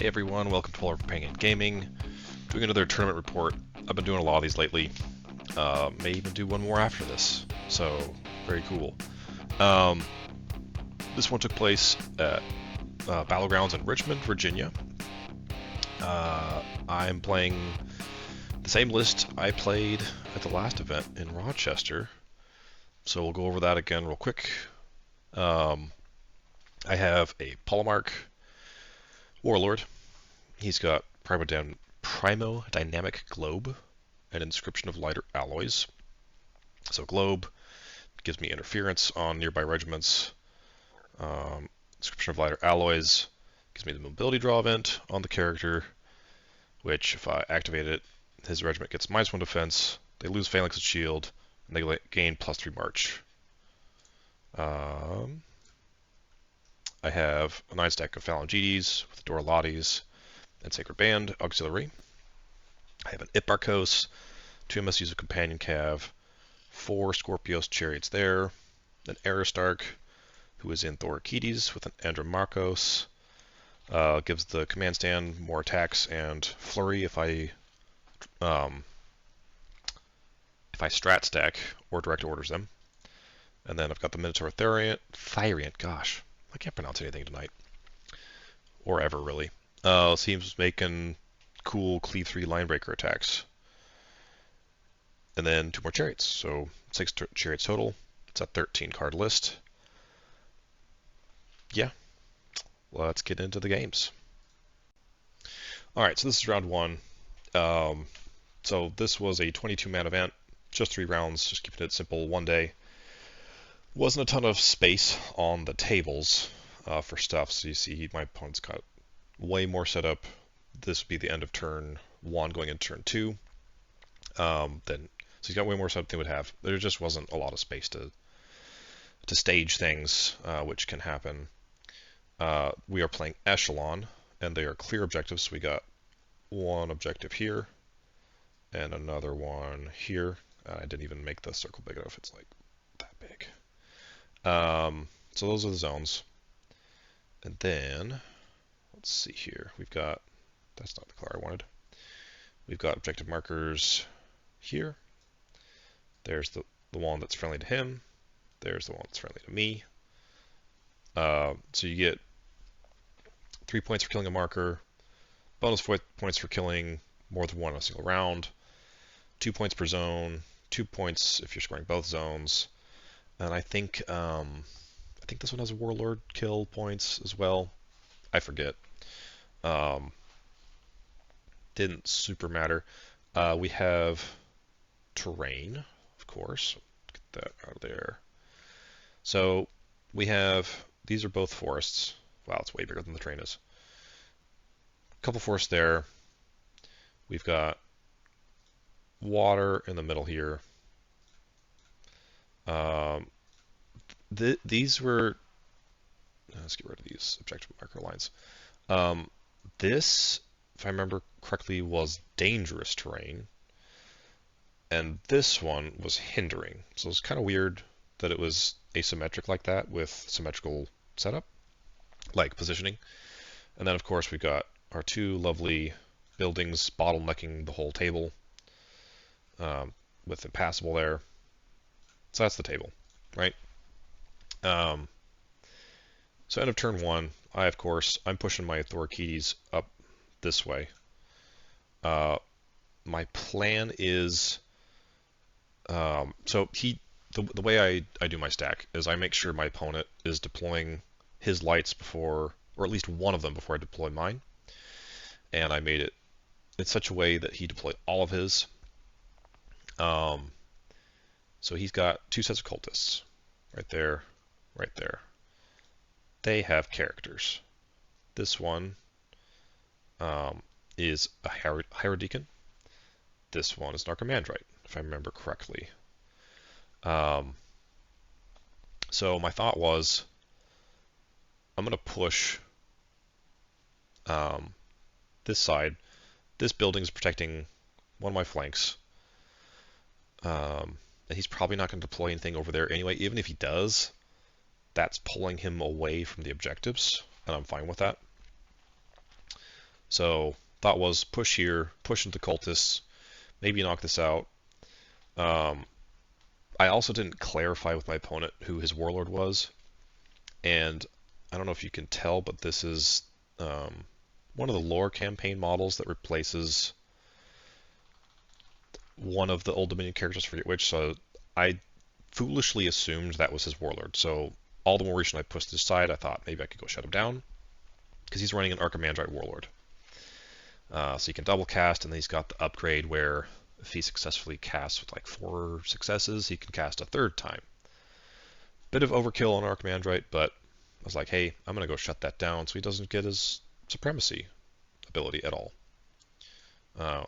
Hey everyone, welcome to Polar Companion Gaming. Doing another tournament report. I've been doing a lot of these lately. May even do one more after this. So, very cool. Um, this one took place at Battlegrounds in Richmond, Virginia. I'm playing the same list I played at the last event in Rochester. So we'll go over that again real quick. I have a Polemarch Warlord. He's got Primodynamic Globe, an inscription of lighter alloys. So Globe gives me interference on nearby regiments. Inscription of lighter alloys gives me the mobility draw event on the character, which if I activate it, his regiment gets -1 defense, they lose phalanx and shield, and they gain +3 march. I have a 9 stack of Phalangides with Doralates and Sacred Band Auxiliary. I have an Ipparchos, 2 MSUs of Companion Cav, 4 Scorpios Chariots there, an Aristarch, who is in Thorakides with an Andromarchos, gives the command stand more attacks and flurry if I strat stack or direct orders them. And then I've got the Minotaur Thyrant, gosh, I can't pronounce anything tonight. Or ever, really. Seems making cool Cleave 3 Linebreaker attacks. And then 2 more chariots, so 6 chariots total. It's a 13 card list. Yeah, let's get into the games. Alright, so this is round 1. So this was a 22-man event, just 3 rounds, just keeping it simple, one day. Wasn't a ton of space on the tables for stuff, so you see my opponent's got way more set up. This would be the end of turn 1 going into turn 2. So he's got way more set up than he would have. There just wasn't a lot of space to stage things, which can happen. We are playing Echelon, and they are clear objectives. So we got one objective here, and another one here. I didn't even make the circle big enough. It's like that big. So those are the zones. And then, let's see here. We've got, that's not the color I wanted. We've got objective markers here. There's the one that's friendly to him. There's the one that's friendly to me. So you get 3 points for killing a marker, bonus points for killing more than one in a single round, 2 points per zone, 2 points if you're scoring both zones, and I think this one has a warlord kill points as well. I forget. Didn't super matter. We have terrain, of course. Get that out of there. So we have, these are both forests. Wow, it's way bigger than the terrain is. A couple forests there. We've got water in the middle here. These were, let's get rid of these objective marker lines. This, if I remember correctly, was dangerous terrain, and this one was hindering. So it's kind of weird that it was asymmetric like that with symmetrical setup, like positioning. And then of course we've got our 2 lovely buildings bottlenecking the whole table with impassable there. So that's the table, right? So end of turn 1, I'm pushing my Thorakides up this way. My plan is, so the way I do my stack is I make sure my opponent is deploying his lights before, or at least one of them before I deploy mine. And I made it in such a way that he deployed all of his. So he's got 2 sets of cultists, right there, right there. They have characters. This one is a Hierodeacon. This one is an Archimandrite, if I remember correctly. So my thought was, I'm going to push this side. This building is protecting one of my flanks. And he's probably not going to deploy anything over there anyway. Even if he does, that's pulling him away from the objectives, and I'm fine with that. So thought was push here, push into cultists, maybe knock this out. Um, I also didn't clarify with my opponent who his warlord was, and I don't know if you can tell, but this is one of the lore campaign models that replaces one of the Old Dominion characters, I forget which, so I foolishly assumed that was his warlord. So all the more reason I pushed this side, I thought maybe I could go shut him down, because he's running an Archimandrite warlord. So he can double cast, and then he's got the upgrade where if he successfully casts with like 4 successes, he can cast a third time. Bit of overkill on Archimandrite, but I was like, hey, I'm going to go shut that down so he doesn't get his supremacy ability at all.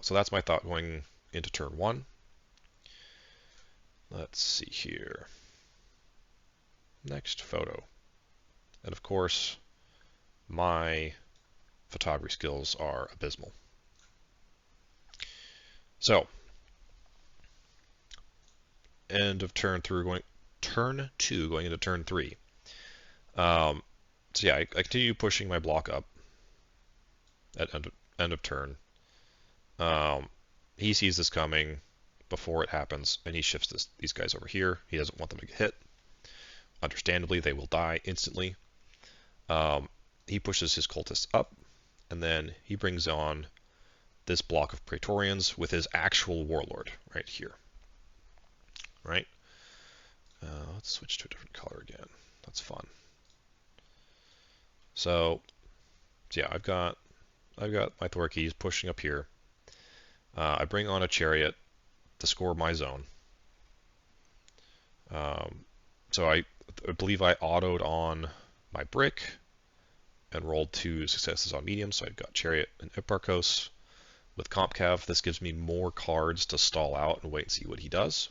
So that's my thought going into turn 1. Let's see here. Next photo. And of course, my photography skills are abysmal. So, end of turn 2 going into turn 3. So yeah, I continue pushing my block up at end of turn. He sees this coming before it happens, and he shifts these guys over here. He doesn't want them to get hit. Understandably, they will die instantly. He pushes his cultists up, and then he brings on this block of Praetorians with his actual warlord right here. Right? Let's switch to a different color again. That's fun. So yeah, I've got my Thorkeys pushing up here. I bring on a chariot to score my zone. So I believe I autoed on my brick and rolled 2 successes on medium, so I've got chariot and Hipparchos. With Comp Cav, this gives me more cards to stall out and wait and see what he does.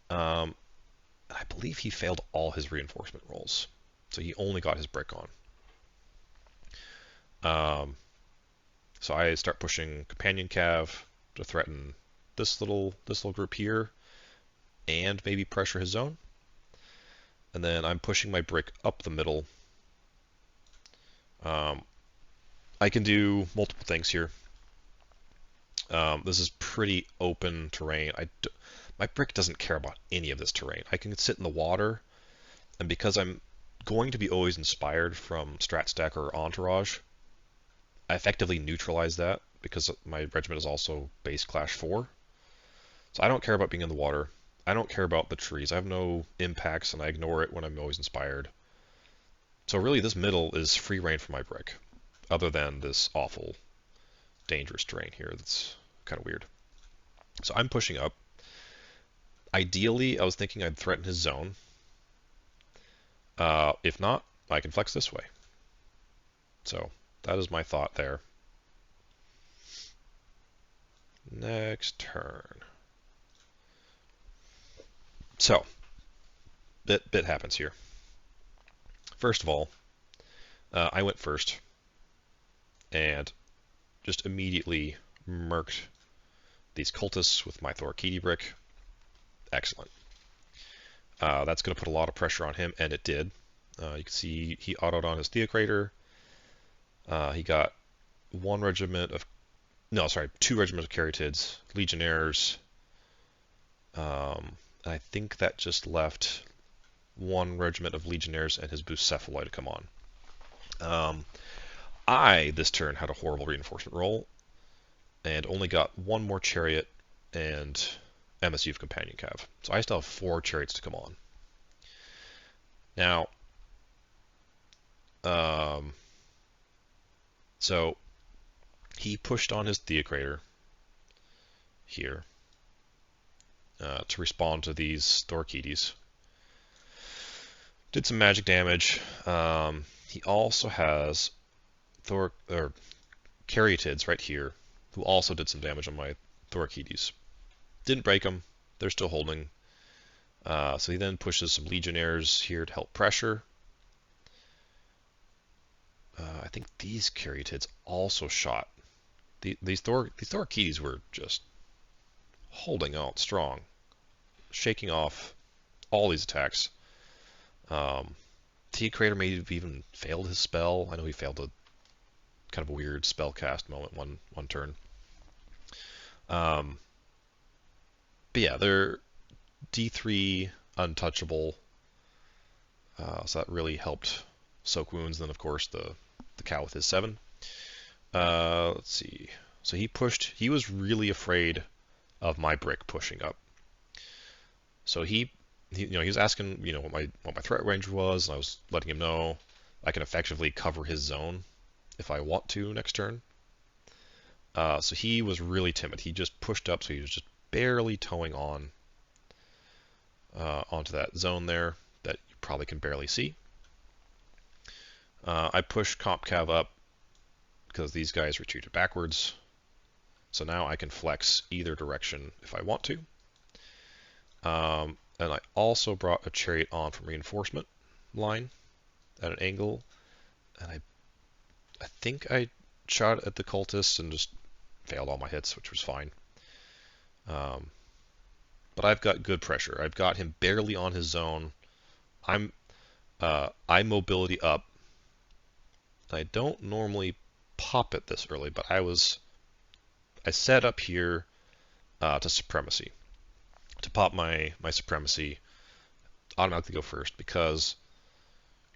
I believe he failed all his reinforcement rolls, so he only got his brick on. So I start pushing Companion Cav to threaten this little group here, and maybe pressure his zone. And then I'm pushing my brick up the middle. I can do multiple things here. This is pretty open terrain. My brick doesn't care about any of this terrain. I can sit in the water, and because I'm going to be always inspired from Strat Stack or Entourage, I effectively neutralize that because my regiment is also base Clash 4. So I don't care about being in the water. I don't care about the trees. I have no impacts, and I ignore it when I'm always inspired. So really, this middle is free reign for my brick, other than this awful, dangerous terrain here that's kind of weird. So I'm pushing up. Ideally, I was thinking I'd threaten his zone. If not, I can flex this way. So that is my thought there. Next turn. So, bit happens here. First of all, I went first and just immediately murked these cultists with my Thorkidi brick. Excellent. That's going to put a lot of pressure on him, and it did. You can see he autoed on his Theocrator. He got 2 regiments of Caryatids, Legionnaires. I think that just left 1 regiment of Legionnaires and his Bucephaloi to come on. I, this turn, had a horrible reinforcement roll and only got 1 more chariot and MSU of Companion Cav. So I still have 4 chariots to come on. Now, so he pushed on his Theocrator here to respond to these Thorkidis. Did some magic damage. He also has Caryatids right here, who also did some damage on my Thorkidis. Didn't break them. They're still holding. So he then pushes some Legionnaires here to help pressure. I think these Caryatids also shot. These Thorkidis were just holding out strong, shaking off all these attacks. Theocrator may have even failed his spell. I know he failed to kind of a weird spell cast moment one turn. Um, but yeah, they're D3 untouchable, so that really helped soak wounds. Then of course the cow with his 7. Let's see. So he pushed. He was really afraid of my brick pushing up. So he he was asking what my threat range was, and I was letting him know I can effectively cover his zone if I want to next turn. So he was really timid. He just pushed up, so he was just barely towing on onto that zone there that you probably can barely see. I pushed Comp Cav up because these guys retreated backwards. So now I can flex either direction if I want to. And I also brought a chariot on from reinforcement line at an angle, and I think I shot at the cultists and just failed all my hits, which was fine. But I've got good pressure. I've got him barely on his zone. I mobility up. I don't normally pop it this early, but I set up here to supremacy, to pop my supremacy, automatically go first, because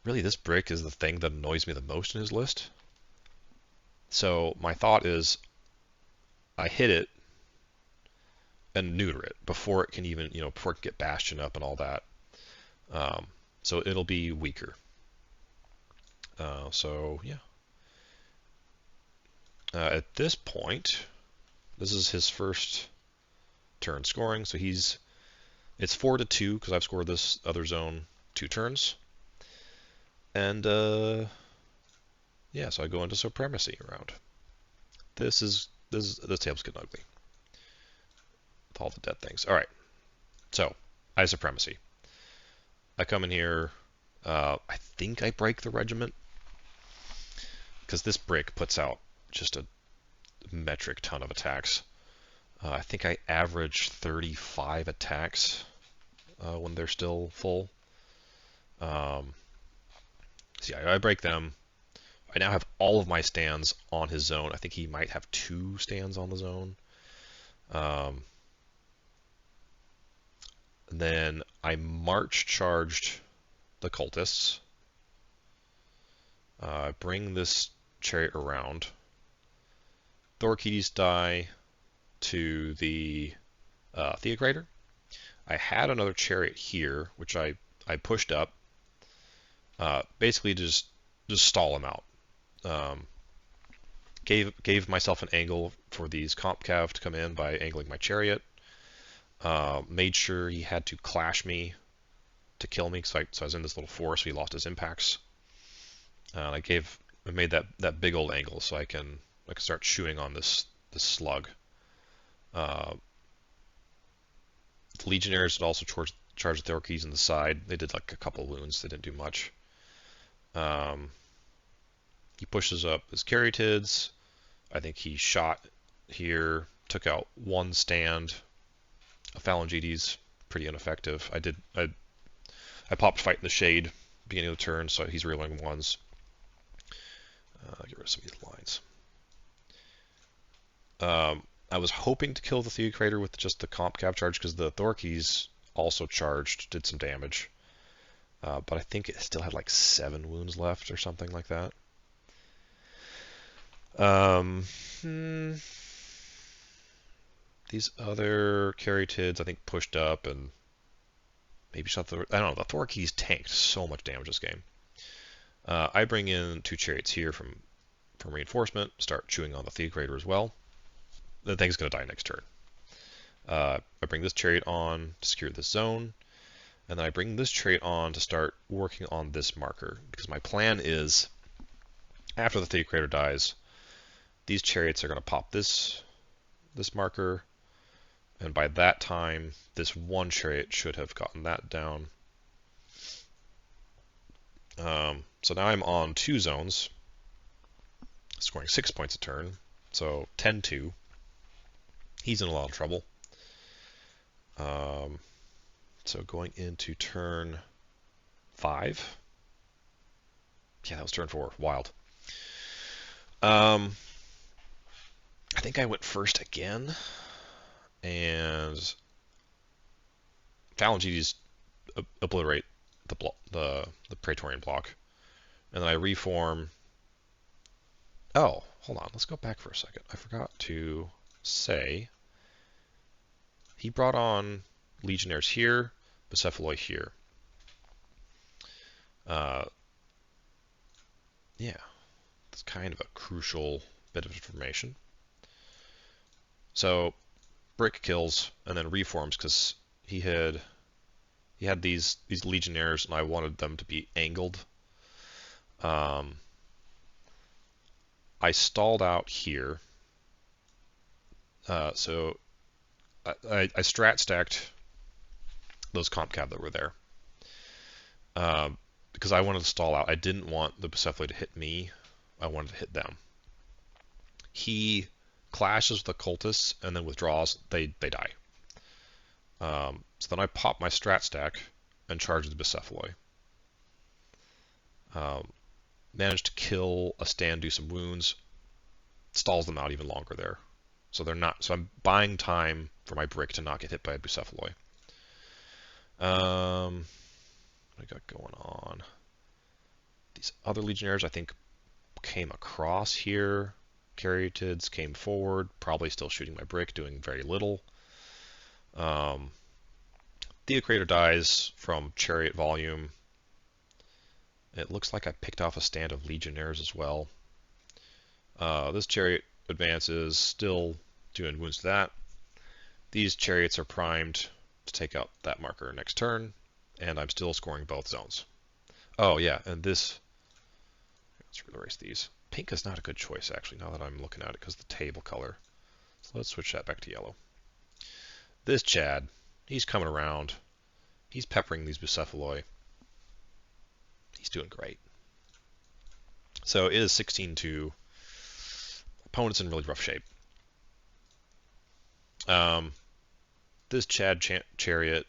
really this brick is the thing that annoys me the most in his list. So my thought is I hit it and neuter it before it can even, before it can get Bastion up and all that. So it'll be weaker. So yeah. At this point, this is his first turn scoring, so it's 4-2 because I've scored this other zone 2 turns. And yeah, so I go into supremacy round. This table's getting ugly with all the dead things. All right, so I have supremacy. I come in here. I think I break the regiment because this brick puts out just a metric ton of attacks. I think I average 35 attacks when they're still full. So yeah, I break them. I now have all of my stands on his zone. I think he might have 2 stands on the zone. And then I march charged the cultists. Bring this chariot around. Thorkides die to the Theocrator. I had another chariot here, which I pushed up, basically just stall him out. Gave myself an angle for these Comp Cav to come in by angling my chariot. Made sure he had to clash me to kill me, so I was in this little forest, so he lost his impacts. I made that big old angle so I can start chewing on this slug. The Legionnaires had also charged the Thorkies in the side. They did like a couple of wounds. They didn't do much. He pushes up his Caryatids. I think he shot here, took out 1 stand. A Phalangides, pretty ineffective. I popped Fight in the Shade beginning of the turn, so he's reeling 1s. Get rid of some of these lines. I was hoping to kill the Theocrator with just the Comp Cav charge because the Thorkies also charged, did some damage. But I think it still had like 7 wounds left or something like that. These other Caryatids I think pushed up and maybe shot I don't know, the Thorkies tanked so much damage this game. I bring in 2 chariots here from reinforcement, start chewing on the Theocrator as well. The thing's going to die next turn. I bring this chariot on to secure this zone, and then I bring this chariot on to start working on this marker, because my plan is, after the Theocrator dies, these chariots are going to pop this marker, and by that time, this 1 chariot should have gotten that down. So now I'm on 2 zones, scoring 6 points a turn, so 10-2. He's in a lot of trouble. So going into turn 5. Yeah, that was turn 4. Wild. Um, I think I went first again, and Phalanges obliterate the Praetorian block, and then I reform. Oh, hold on. Let's go back for a second. I forgot to say he brought on legionnaires here, Bucephaloi here. Uh, yeah, that's kind of a crucial bit of information. So Brick kills and then reforms because he had these legionnaires and I wanted them to be angled. Um, I stalled out here, so I strat stacked those comp cab that were there because I wanted to stall out. I didn't want the Bucephaloi to hit me. I wanted to hit them. He clashes with the cultists and then withdraws. They die. So then I pop my strat stack and charge the Bucephaloi. Managed to kill a stand, do some wounds, stalls them out even longer there. So they're not. So I'm buying time for my brick to not get hit by a Bucephaloi. What I got going on? These other legionnaires I think came across here. Caryatids came forward, probably still shooting my brick, doing very little. Theocrator dies from chariot volume. It looks like I picked off a stand of legionnaires as well. This chariot advances, still doing wounds to that. These chariots are primed to take out that marker next turn, and I'm still scoring both zones. Oh yeah, and this, let's erase these. Pink is not a good choice actually, now that I'm looking at it, because the table color. So let's switch that back to yellow. This Chad, he's coming around. He's peppering these Bucephaloi. He's doing great. So it is 16-2. Opponent's in really rough shape. This Chad Chariot,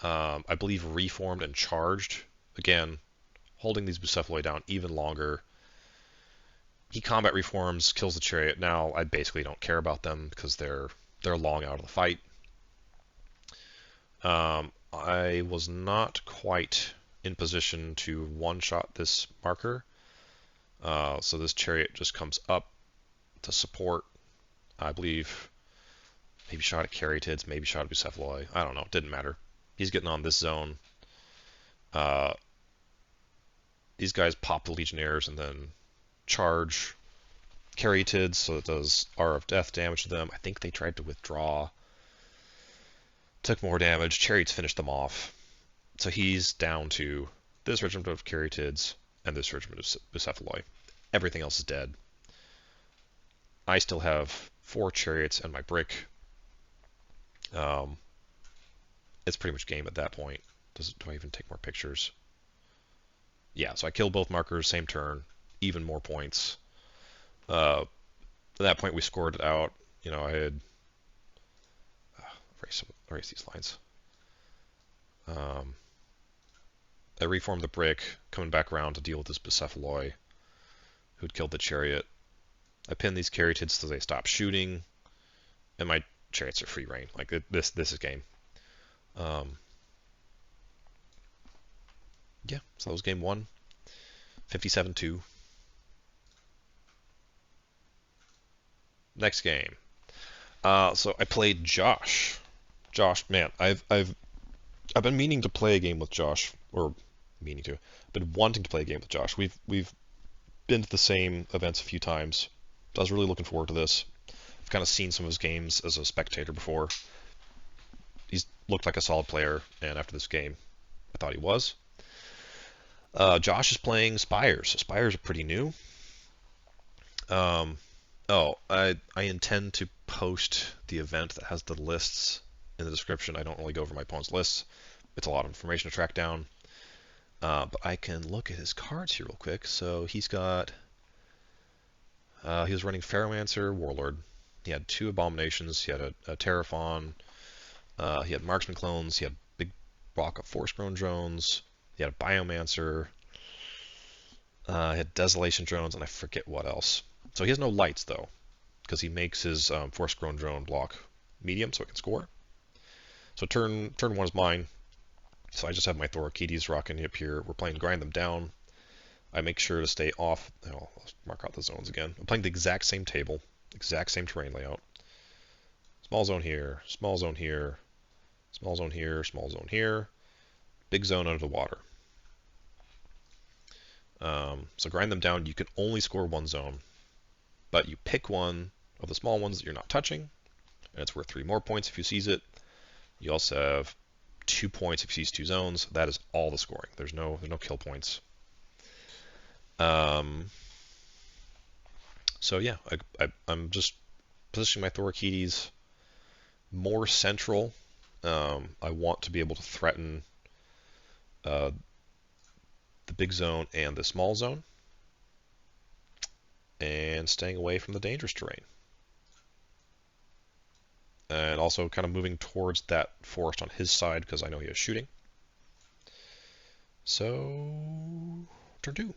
I believe reformed and charged. Again, holding these Bucephaloi down even longer. He combat reforms, kills the Chariot. Now I basically don't care about them because they're long out of the fight. I was not quite in position to one-shot this marker. So this Chariot just comes up to support. I believe maybe shot at Caryatids, maybe shot at Bucephaloi. I don't know. Didn't matter. He's getting on this zone. These guys pop the Legionnaires and then charge Caryatids, so it does R of Death damage to them. I think they tried to withdraw. Took more damage. Chariots finished them off. So he's down to this regiment of Caryatids and this regiment of Bucephaloi. Everything else is dead. I still have 4 chariots and my brick. It's pretty much game at that point. Do I even take more pictures? Yeah, so I killed both markers, same turn, even more points. At that point, we scored it out. You know, I had erase these lines. I reformed the brick, coming back around to deal with this Bucephaloi, who'd killed the chariot. I pinned these Caryatids so they stop shooting, and my chariots are free reign. Like this is game. Yeah, so that was game 1. 57-2. Next game. So I played Josh. Josh, man, I've been meaning to play a game with Josh, or meaning to. I've been wanting to play a game with Josh. We've been to the same events a few times. So I was really looking forward to this. I've kind of seen some of his games as a spectator before. He's looked like a solid player, and after this game, I thought he was. Josh is playing Spires. Spires are pretty new. I intend to post the event that has the lists in the description. I don't really go over my opponent's lists. It's a lot of information to track down. But I can look at his cards here real quick. So he's got... he was running Pharaohmancer, Warlord. He had 2 Abominations. He had a Terraphon. He had Marksman Clones. He had big block of Force-Grown Drones. He had a Biomancer. He had Desolation drones, and I forget what else. So he has no lights, though, because he makes his Force-Grown drone block medium so it can score. So turn one is mine. So I just have my Thorakides rocking up here. We're playing Grind Them Down. I make sure to stay off. Oh, let's mark out the zones again. I'm playing the exact same table, exact same terrain layout. Small zone here, small zone here, small zone here, small zone here. Big zone under the water. So grind them down. You can only score one zone, but you pick one of the small ones that you're not touching, and it's worth 3 more points if you seize it. You also have 2 points if you seize 2 zones. That is all the scoring. There's no kill points. So yeah, I'm just positioning my Thorakides more central. I want to be able to threaten the big zone and the small zone, and staying away from the dangerous terrain. And also kind of moving towards that forest on his side because I know he is shooting. So, turn 2.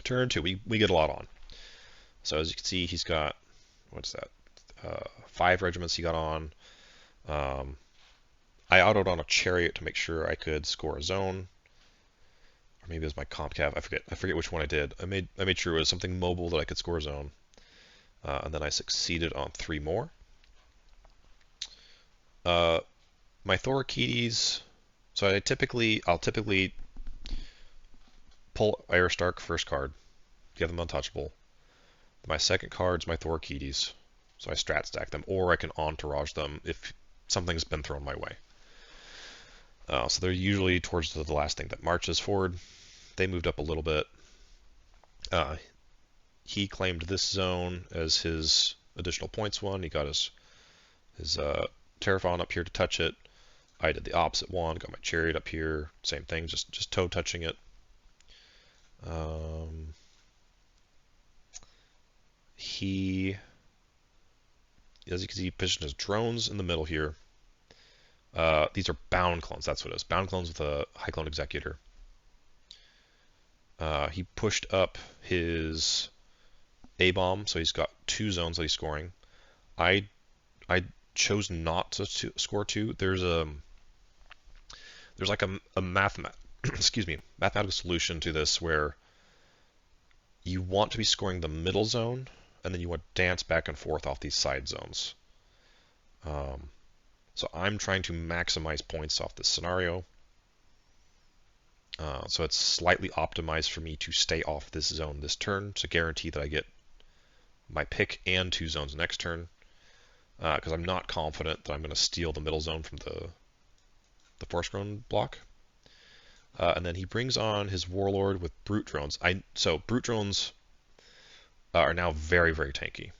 Turn 2, we get a lot on. So as you can see, he's got, what's that, 5 regiments he got on. I autoed on a chariot to make sure I could score a zone. Or maybe it was my comp cav. I forget which one I did. I made sure it was something mobile that I could score a zone. And then I succeeded on 3 more. My Thorakides, so I'll typically pull Aristarch first card, get them untouchable. My second card is my Thorakides, so I strat stack them, or I can entourage them if something's been thrown my way. So they're usually towards the last thing that marches forward. They moved up a little bit. He claimed this zone as his additional points one. He got his Terraphon up here to touch it. I did the opposite one. Got my chariot up here. Same thing, just toe touching it. He, as you can see, positioned his drones in the middle here. These are bound clones. That's what it is. Bound clones with a high clone executor. He pushed up his A-bomb, so he's got 2 zones that he's scoring. I chose not to score 2. There's like a mathematical solution to this where you want to be scoring the middle zone, and then you want to dance back and forth off these side zones. So I'm trying to maximize points off this scenario. So it's slightly optimized for me to stay off this zone this turn to guarantee that I get my pick and 2 zones next turn. Because I'm not confident that I'm going to steal the middle zone from the Force-Grown block. And then he brings on his Warlord with Brute Drones. So Brute Drones are now very, very tanky.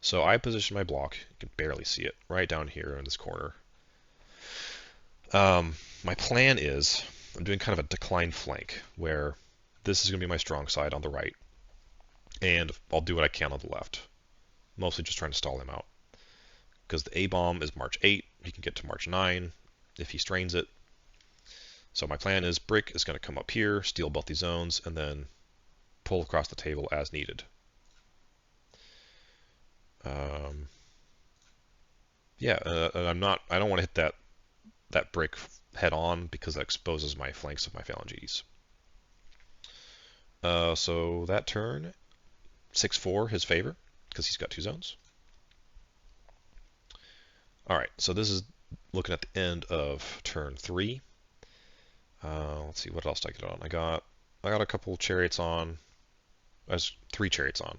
So I position my block, you can barely see it, right down here in this corner. My plan is, I'm doing kind of a decline flank, where this is going to be my strong side on the right, and I'll do what I can on the left. Mostly just trying to stall him out. Because the A-bomb is March 8, he can get to March 9 if he strains it. So my plan is Brick is going to come up here, steal both these zones, and then pull across the table as needed. I don't want to hit that brick head on because that exposes my flanks of my phalanges. So that turn, 6-4 his favor because he's got 2 zones. All right, so this is looking at the end of turn 3. Let's see, what else did I get on? I got a couple chariots on. There's 3 chariots on.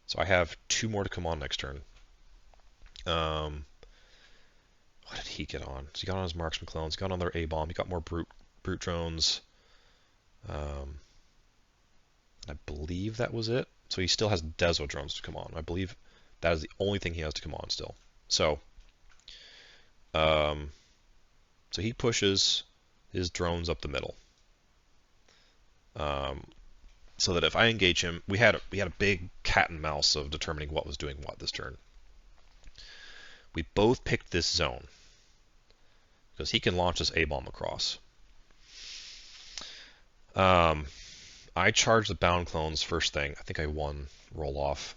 So I have 2 more to come on next turn. What did he get on? So he got on his marksman clones, he got on their A-bomb, he got more brute drones. I believe that was it. So he still has Deso drones to come on. I believe that is the only thing he has to come on still. So he pushes his drones up the middle. So that if I engage him, we had a big cat and mouse of determining what was doing what this turn. We both picked this zone because he can launch this A-bomb across. Um, I charged the bound clones first thing. I think I won roll off,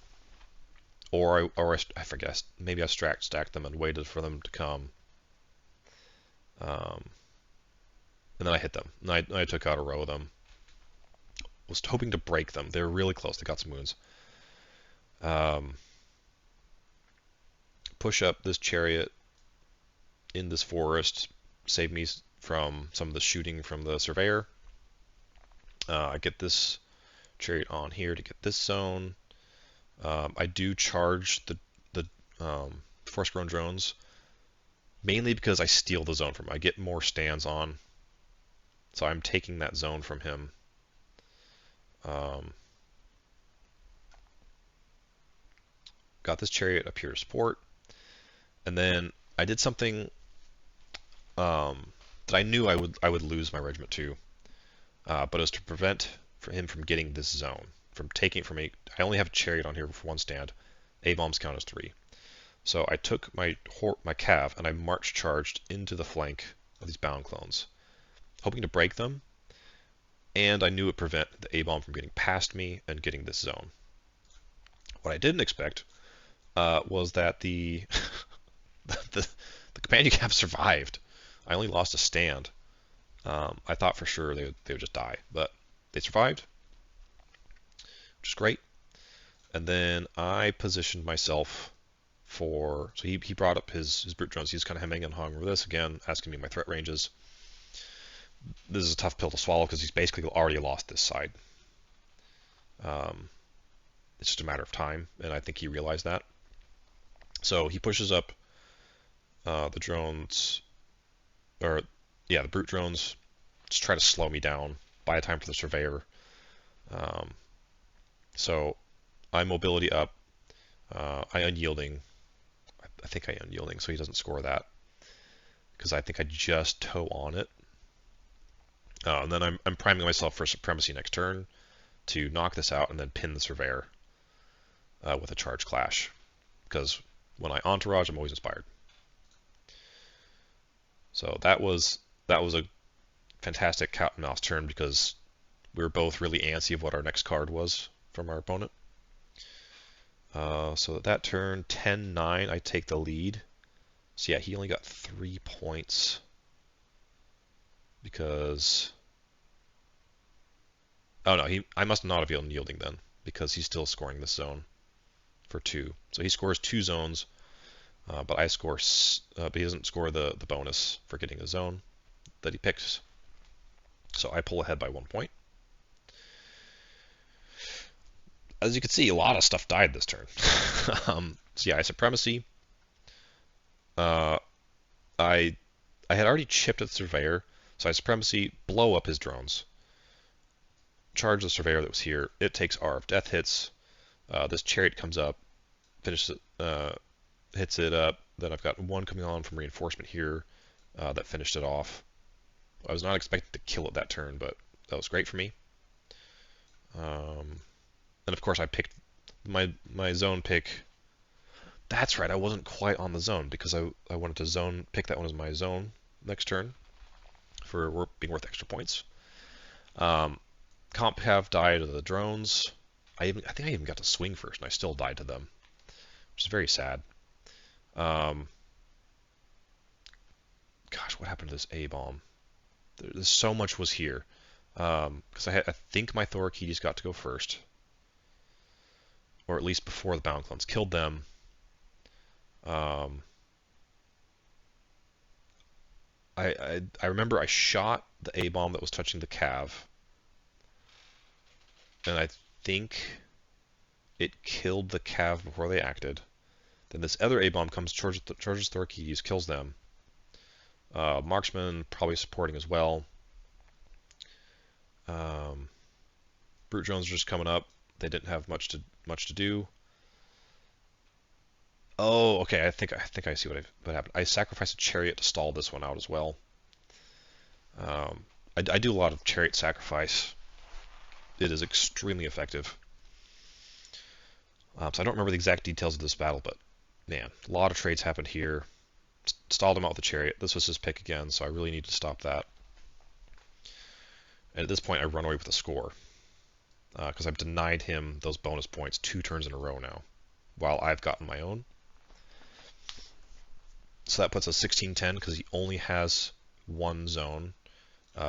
I forget. Maybe I stacked them and waited for them to come, um, and then I hit them. And I took out a row of them. Was hoping to break them. They were really close. They got some wounds. Um, push up this chariot in this forest. Save me from some of the shooting from the surveyor. I get this chariot on here to get this zone. I do charge the forest-grown drones mainly because I steal the zone from him. I get more stands on, so I'm taking that zone from him. Got this chariot up here to support, and then I did something that I knew I would lose my regiment to, but it was to prevent him from getting this zone, from taking it from me. I only have a chariot on here for one stand. A-bombs count as 3. So I took my cav and I march charged into the flank of these bound clones, hoping to break them, and I knew it would prevent the A-bomb from getting past me and getting this zone. What I didn't expect was that the, the companion cav survived. I only lost a stand. I thought for sure they would just die, but they survived, which is great. And then I positioned myself so he brought up his brute drones. He's kind of hemming and hawing over this again, asking me my threat ranges. This is a tough pill to swallow because he's basically already lost this side. It's just a matter of time, and I think he realized that. So he pushes up the drones, or yeah, the brute drones, just try to slow me down, buy a time for the surveyor. So I mobility up, I unyielding. I think I unyielding, so he doesn't score that because I think I just toe on it. And then I'm priming myself for supremacy next turn to knock this out and then pin the surveyor with a charge clash, because when I entourage, I'm always inspired. So that was a fantastic cat and mouse turn because we were both really antsy of what our next card was from our opponent. So that turn, 10-9, I take the lead. So yeah, he only got 3 points because... Oh no, I must not have been yielding then because he's still scoring this zone for 2. So he scores 2 zones, but I score, but he doesn't score the bonus for getting the zone that he picks. So I pull ahead by 1 point. As you can see, a lot of stuff died this turn. So yeah, I supremacy. I had already chipped at the surveyor, so I supremacy, blow up his drones, charge the surveyor that was here. It takes R of death hits. This chariot comes up, finishes it, hits it up. Then I've got 1 coming on from reinforcement here that finished it off. I was not expecting to kill it that turn, but that was great for me. And of course I picked my zone pick. That's right, I wasn't quite on the zone because I wanted to pick that one as my zone next turn for being worth extra points. Comp have died to the drones. I think I even got to swing first and I still died to them, which is very sad. Gosh, what happened to this A-bomb? There's so much was here. Because I think my Thorakides got to go first. Or at least before the bound clones. Killed them. I remember I shot the A-bomb that was touching the cav. And I think it killed the cav before they acted. Then this other A-bomb comes, charges Thorakides, kills them. Marksman probably supporting as well. Brute drones are just coming up. They didn't have much to do. Oh, okay. I think I see what happened. I sacrificed a chariot to stall this one out as well. I do a lot of chariot sacrifice. It is extremely effective. So I don't remember the exact details of this battle, but man, a lot of trades happened here. Stalled him out with the chariot. This was his pick again, so I really need to stop that. And at this point, I run away with a score because I've denied him those bonus points 2 turns in a row now, while I've gotten my own. So that puts us 16-10 because he only has one zone.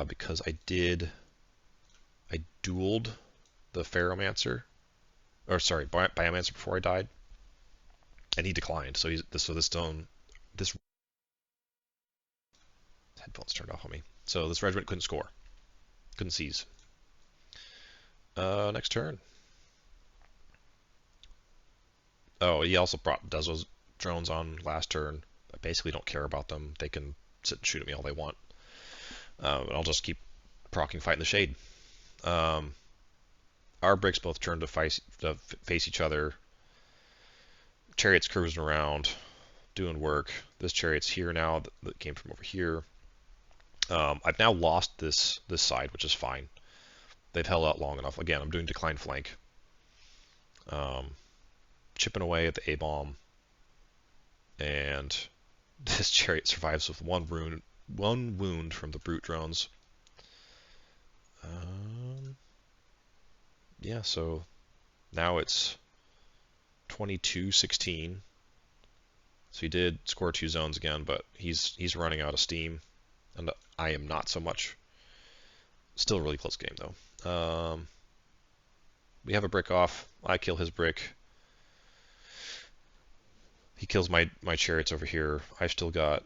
Because I dueled the Ferromancer, or sorry, Biomancer before I died, and he declined. So this zone, this headphones turned off on me. So this regiment couldn't score, couldn't seize. Next turn. Oh, he also brought Dezo's drones on last turn. I basically don't care about them. They can sit and shoot at me all they want. I'll just keep proccing Fight in the Shade. Our bricks both turn to face each other. Chariot's cruising around, doing work. This chariot's here now that came from over here. I've now lost this side, which is fine. They've held out long enough. Again, I'm doing decline flank. Chipping away at the A-bomb. And this chariot survives with one wound from the brute drones. Yeah, so now it's 22-16. So he did score 2 zones again, but he's running out of steam, and I am not so much. Still a really close game though. We have a brick off. I kill his brick. He kills my chariots over here. I've still got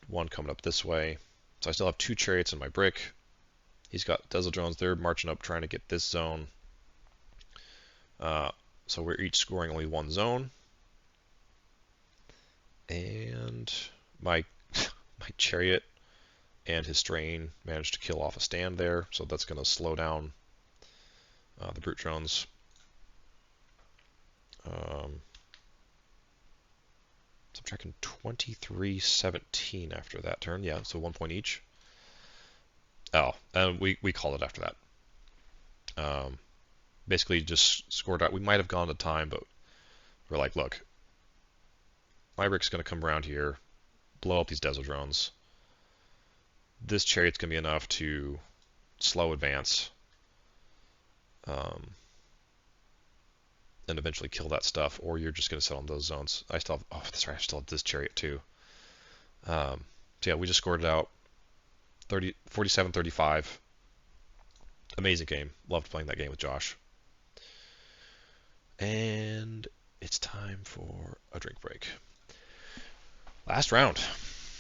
one coming up this way. So I still have 2 chariots in my brick. He's got Dezo drones. They're marching up trying to get this zone. So we're each scoring only 1 zone. And my chariot and his strain managed to kill off a stand there. So that's going to slow down the brute drones. Subtracting 23-17 after that turn. Yeah, so 1 point each. Oh, and we called it after that. Basically just scored out. We might have gone to time, but we're like, look, my brick's going to come around here, blow up these Dezo drones. This chariot's going to be enough to slow advance and eventually kill that stuff, or you're just going to sit on those zones. I still have, oh, that's right, I still have this chariot too. So yeah, we just scored it out. 47-35. Amazing game. Loved playing that game with Josh. And it's time for a drink break. Last round.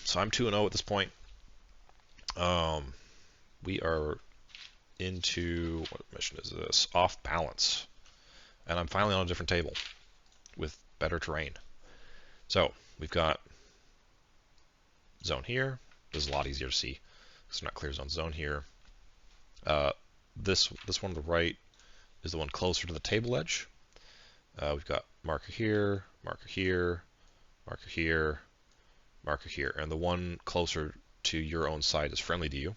So I'm 2-0 at this point. We are into, what mission is this? Off balance. And I'm finally on a different table with better terrain. So we've got zone here. This is a lot easier to see because we're not clear zone here. This one on the right is the one closer to the table edge. We've got marker here, marker here, marker here, marker here, and the one closer to your own side is friendly to you.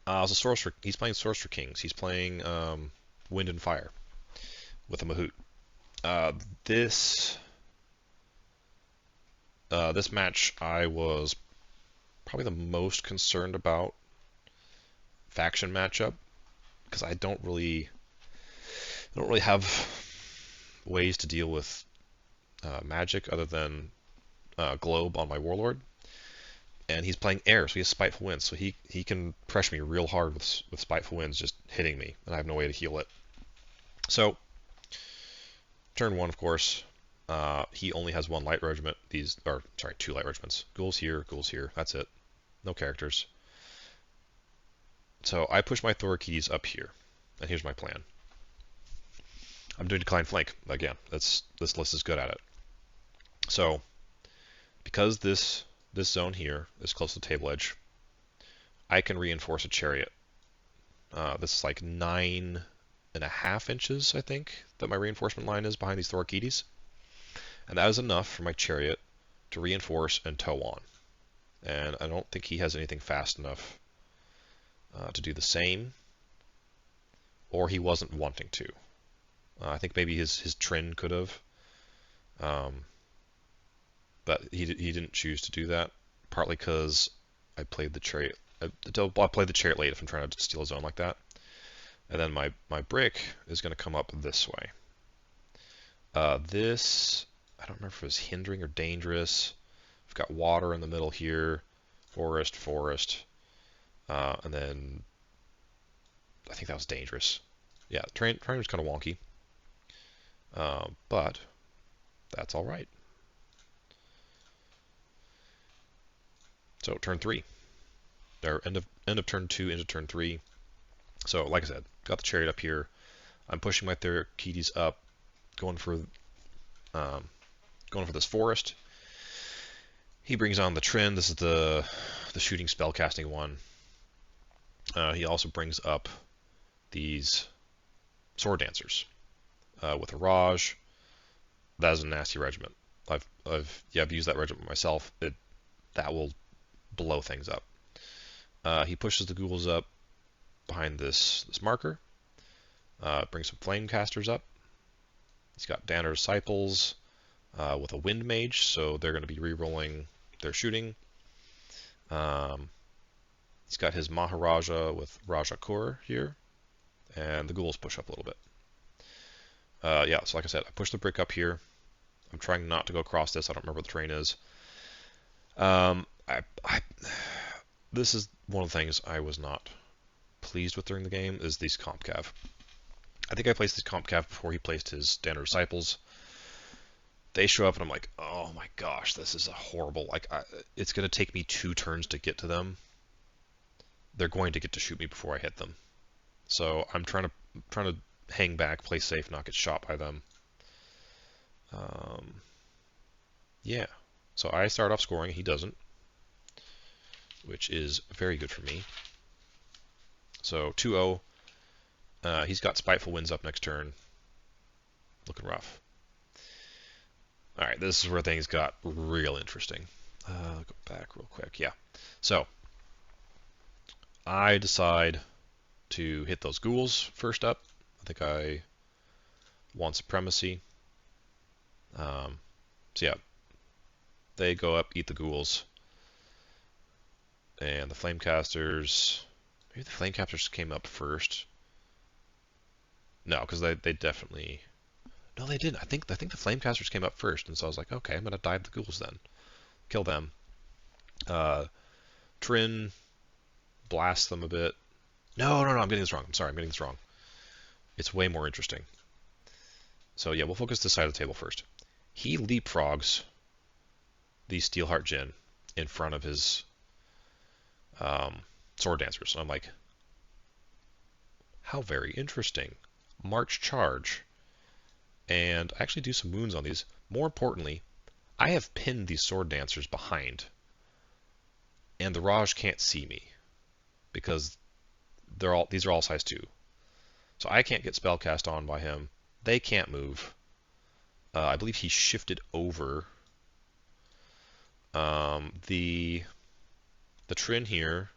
So Sorcerer, he's playing Sorcerer Kings. He's playing Wind and Fire with a Mahout. This match I was probably the most concerned about faction matchup because I don't really have ways to deal with magic other than Globe on my Warlord. And he's playing air, so he has Spiteful Winds, so he can pressure me real hard with Spiteful Winds just hitting me, and I have no way to heal it. So, turn 1, of course, he only has 1 light regiment. 2 light regiments. Ghouls here, that's it. No characters. So I push my Thorakides up here, and here's my plan. I'm doing decline flank again. This list is good at it. So, because this zone here is close to the table edge, I can reinforce a chariot. This is like 9.5 inches, I think, that my reinforcement line is behind these Thorakides. And that is enough for my chariot to reinforce and tow on. And I don't think he has anything fast enough to do the same, or he wasn't wanting to. I think maybe his Trin could have, but he didn't choose to do that, partly because I played the chariot I'll play the chariot late if I'm trying to steal a zone like that. And then my brick is going to come up this way. This, I don't remember if it was hindering or dangerous. We've got water in the middle here, forest, and then I think that was dangerous. Yeah, terrain was kind of wonky, but that's all right. So turn 3, or end of turn 2 into turn 3. So like I said, got the chariot up here. I'm pushing my Therakkites up, going for this forest. He brings on the Trin. This is the shooting spellcasting one. He also brings up these sword dancers with a Raj. That is a nasty regiment. I've used that regiment myself. That will blow things up. He pushes the ghouls up behind this marker. Brings some flame casters up. He's got Danner disciples with a wind mage, so they're going to be re-rolling their shooting. He's got his Maharaja with Raja Kaur here, and the ghouls push up a little bit. Yeah, so like I said, I push the brick up here. I'm trying not to go across this. I don't remember what the terrain is. This is one of the things I was not pleased with during the game, is these comp cav. I think I placed his comp cav before he placed his Danner disciples. They show up and I'm like, oh my gosh, this is a horrible, it's going to take me 2 turns to get to them. They're going to get to shoot me before I hit them. So I'm trying to hang back, play safe, not get shot by them. Yeah, so I start off scoring, he doesn't, which is very good for me. So 2-0. He's got Spiteful Winds up next turn. Looking rough. Alright, this is where things got real interesting. I'll go back real quick. Yeah. So, I decide to hit those ghouls first up. I think I want supremacy. So yeah, they go up, eat the ghouls. And the flamecasters... Maybe the flamecasters came up first. No, because they definitely... No, they didn't. I think the flamecasters came up first, and so I was like, okay, I'm gonna dive the ghouls then, kill them. Trin, blast them a bit. No, I'm getting this wrong. I'm sorry, I'm getting this wrong. It's way more interesting. So yeah, we'll focus this side of the table first. He leapfrogs the Steelheart Djinn in front of his sword dancers. So I'm like, how very interesting. March charge. And I actually do some wounds on these. More importantly, I have pinned these sword dancers behind, and the Raj can't see me because these are all size 2. So I can't get spellcast on by him. They can't move. I believe he shifted over. The Trin here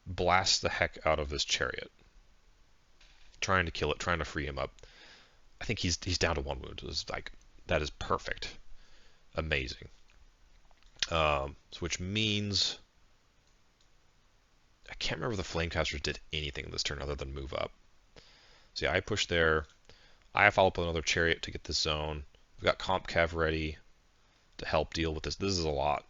blasts the heck out of his chariot, trying to kill it, trying to free him up. I think he's down to 1 wound. It's like, that is perfect. Amazing. Which means I can't remember if the flamecasters did anything this turn other than move up. So yeah, I push there. I follow up with another chariot to get this zone. We've got comp cav ready to help deal with this. This is a lot.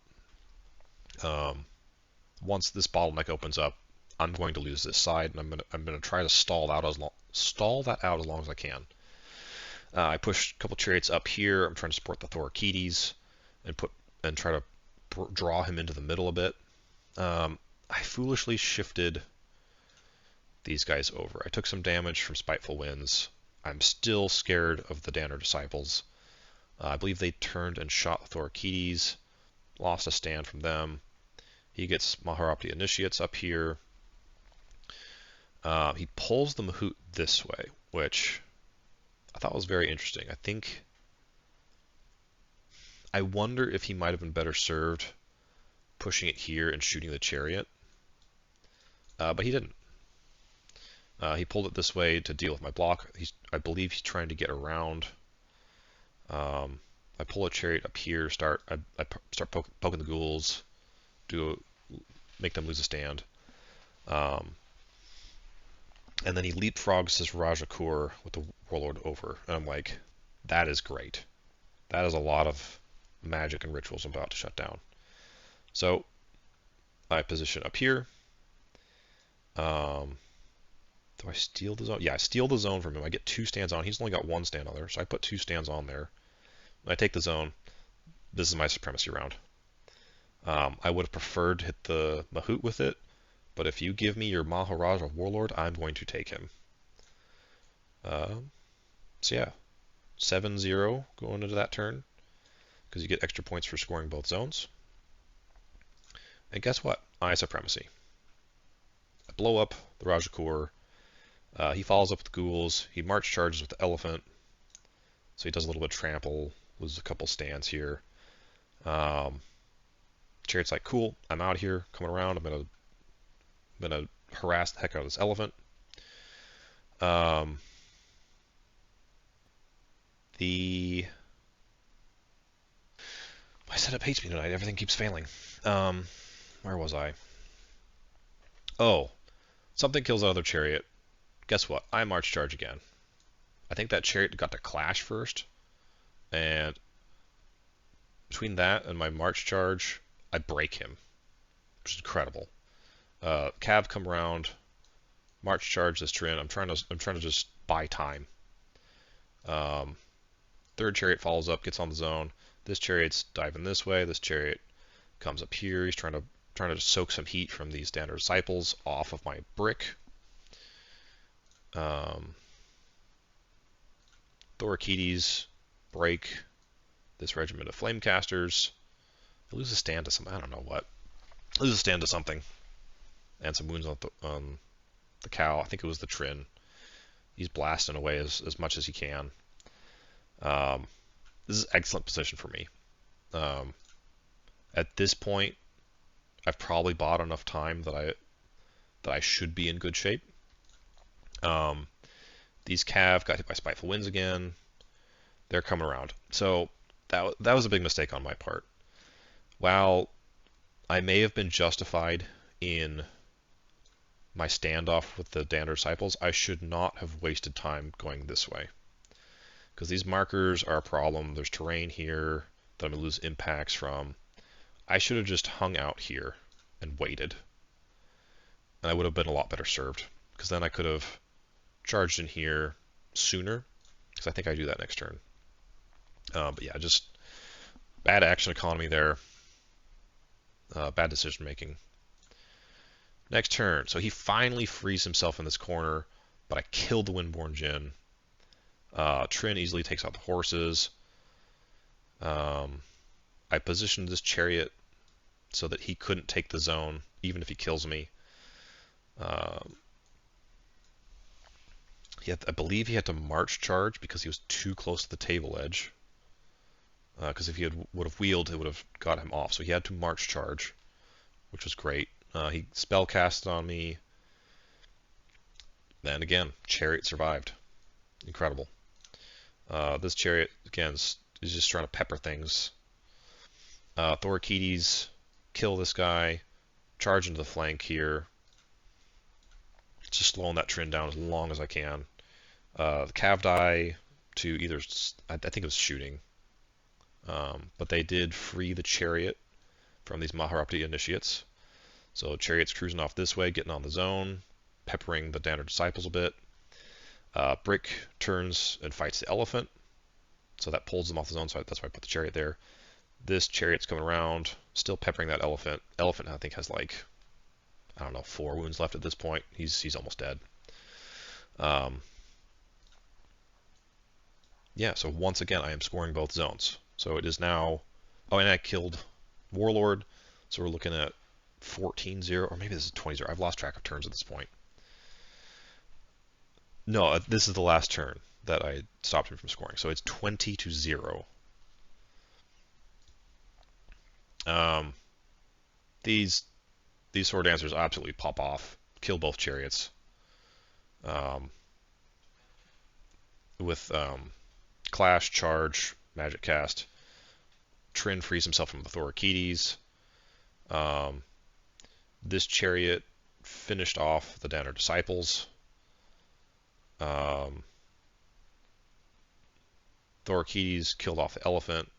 Once this bottleneck opens up, I'm going to lose this side, and I'm gonna try to stall that out as long as I can. I push a couple chariots up here. I'm trying to support the Therakkites and try to draw him into the middle a bit. I foolishly shifted these guys over. I took some damage from Spiteful Winds. I'm still scared of the Danner disciples. I believe they turned and shot the Therakkites. Lost a stand from them. He gets Maharapti Initiates up here. He pulls the Mahout this way, which I thought was very interesting. I wonder if he might have been better served pushing it here and shooting the chariot. But he didn't. He pulled it this way to deal with my block. I believe he's trying to get around. I pull a chariot up here, I start poking the ghouls, do make them lose a stand. Um, and then he leapfrogs his Rajakur with the Warlord over. And I'm like, that is great. That is a lot of magic and rituals I'm about to shut down. So I position up here. Do I steal the zone? Yeah, I steal the zone from him. I get 2 stands on. He's only got 1 stand on there, so I put 2 stands on there. I take the zone. This is my supremacy round. I would have preferred to hit the Mahout with it, but if you give me your Maharaja Warlord, I'm going to take him. So yeah, 7-0 going into that turn, because you get extra points for scoring both zones. And guess what? I supremacy. I blow up the Rajakur. He follows up with ghouls. He march charges with the elephant. So he does a little bit of trample, loses a couple stands here. Chariot's like, cool, I'm out here, coming around. I'm gonna harass the heck out of this elephant. My setup hates me tonight. Everything keeps failing. Where was I? Oh, something kills the other chariot. Guess what? I march charge again. I think that chariot got to clash first, and between that and my march charge, I break him, which is incredible. Cav come around, march charge this Trin. I'm trying to just buy time. Third chariot follows up, gets on the zone. This chariot's diving this way. This chariot comes up here. He's trying to soak some heat from these standard disciples off of my brick. Thorakides break this regiment of flamecasters. I lose a stand to some, I don't know what. I lose a stand to something. And some wounds on the cow. I think it was the Trin. He's blasting away as much as he can. This is excellent position for me. At this point, I've probably bought enough time that I should be in good shape. These Cav got hit by Spiteful Winds again. They're coming around. So that was a big mistake on my part. While I may have been justified in my standoff with the Dander Disciples, I should not have wasted time going this way. Because these markers are a problem. There's terrain here that I'm going to lose impacts from. I should have just hung out here and waited. And I would have been a lot better served. Because then I could have charged in here sooner. Because I think I do that next turn. But yeah, just bad action economy there. Bad decision making. Next turn. So he finally frees himself in this corner. But I killed the Windborn Djinn. Trin easily takes out the horses. I positioned this chariot so that he couldn't take the zone, even if he kills me. I believe he had to march charge because he was too close to the table edge. Because if he would have wheeled, it would have got him off. So he had to march charge, which was great. He spellcasted on me. Then again, chariot survived. Incredible. This chariot, again, is just trying to pepper things. Thorakides, kill this guy. Charge into the flank here. Just slowing that Trin down as long as I can. The Cav die to either, I think it was shooting. But they did free the chariot from these Maharapti initiates. So chariot's cruising off this way, getting on the zone, peppering the Dander Disciples a bit. Brick turns and fights the elephant, so that pulls them off the zone, so that's why I put the chariot there. This chariot's coming around, still peppering that elephant. Elephant, I think, has like, I don't know, 4 wounds left at this point. He's almost dead. Yeah, so once again, I am scoring both zones. So it is now... Oh, and I killed Warlord, so we're looking at 14-0, or maybe this is 20-0. I've lost track of turns at this point. No, this is the last turn that I stopped him from scoring. So it's 20-0. These sword dancers absolutely pop off, kill both chariots. With clash, charge, magic cast. Trin frees himself from the Thorakides. This chariot finished off the Danner disciples. Thorkides killed off the elephant.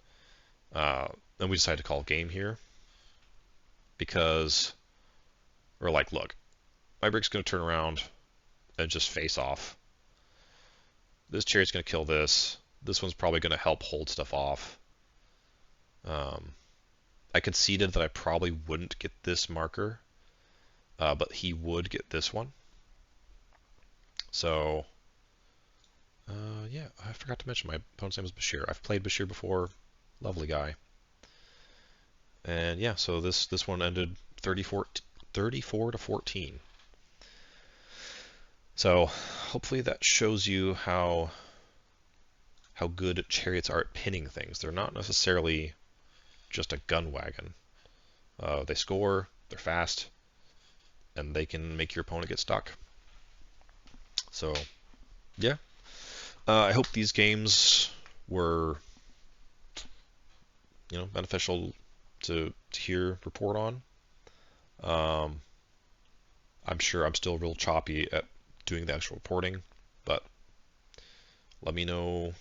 Then we decided to call game here because we're like, look, my brig's going to turn around and just face off. This chariot's going to kill this. This one's probably going to help hold stuff off. I conceded that I probably wouldn't get this marker, but he would get this one. So, yeah, I forgot to mention my opponent's name is Bashir. I've played Bashir before. Lovely guy. And yeah, so this one ended 34 to 14. So hopefully that shows you how good chariots are at pinning things. They're not necessarily just a gun wagon. They score, they're fast, and they can make your opponent get stuck. So yeah, I hope these games were beneficial to hear report on. I'm sure I'm still real choppy at doing the actual reporting, but let me know.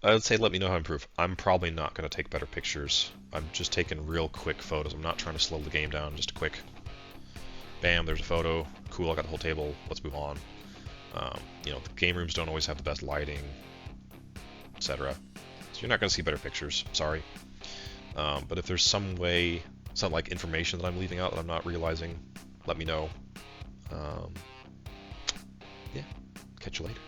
I would say let me know how to improve. I'm probably not going to take better pictures. I'm just taking real quick photos. I'm not trying to slow the game down. Just a quick, bam, there's a photo. Cool, I got the whole table. Let's move on. The game rooms don't always have the best lighting, etc. So you're not going to see better pictures. Sorry. But if there's some way, some like information that I'm leaving out that I'm not realizing, let me know. Yeah, catch you later.